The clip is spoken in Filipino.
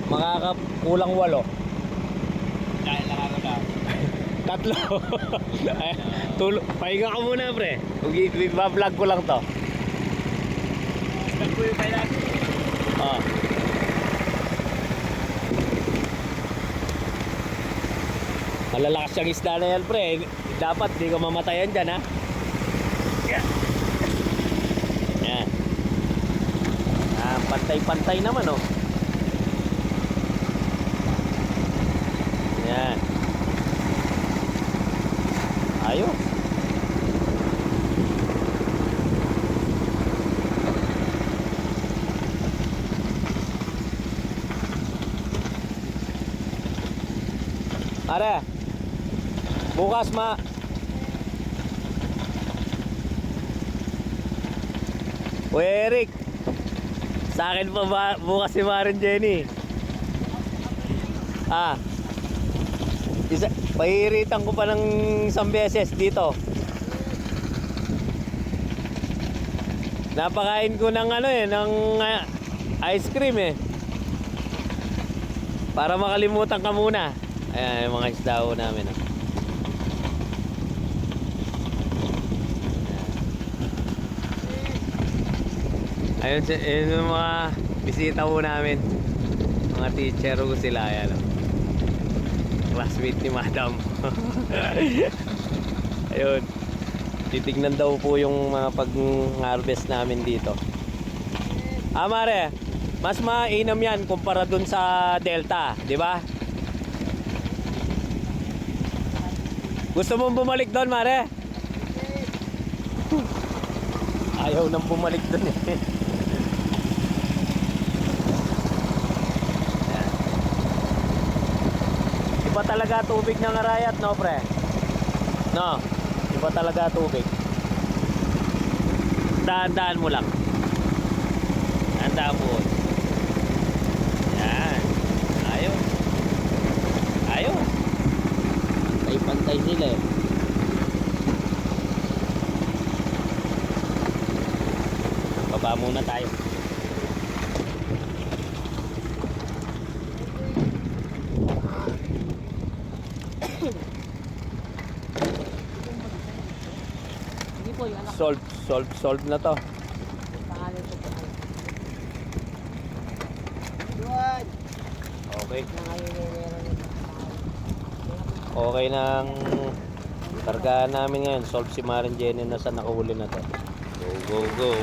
Makakakulang 8. Dahil lang ako lang. 3. Ay, pahinga ka muna, pre. I-vlog ko lang to. Stag ko yung kailan. Oh. Malalakas yung isda na yan, pre. Dapat di ka mamatayan dyan, ha. Yan. Pantay-pantay naman, oh. Yan. Ayos. Are, bukas Eric, sa akin pa ba bukas si Maren Jenny? Pahihiritan ko pa ng isang beses dito. Napakain ko ng ng ice cream para makalimutan ka muna. Ayan yung mga isda namin. Ayun yung mga bisita namin. Mga teacher ko sila. Ayan, classmate ni Madam. Ayun. Titignan daw po yung mga pag-harvest namin dito. Mare, mas mainam yan kumpara dun sa Delta, di ba? Gusto mong bumalik doon, Mare? Ayaw nang bumalik doon Iba talaga tubig ng Arayat, no, pre? No, iba talaga tubig. Daan-daan mo lang. Daan mo. Yan. Ayos. Ayos. Pantay-pantay nila Baba muna tayo. Solve na to. Okay. Okay nang kargahan namin ngayon. Solve si Maren Jenny na sa nakahuli na to. Go, go, go.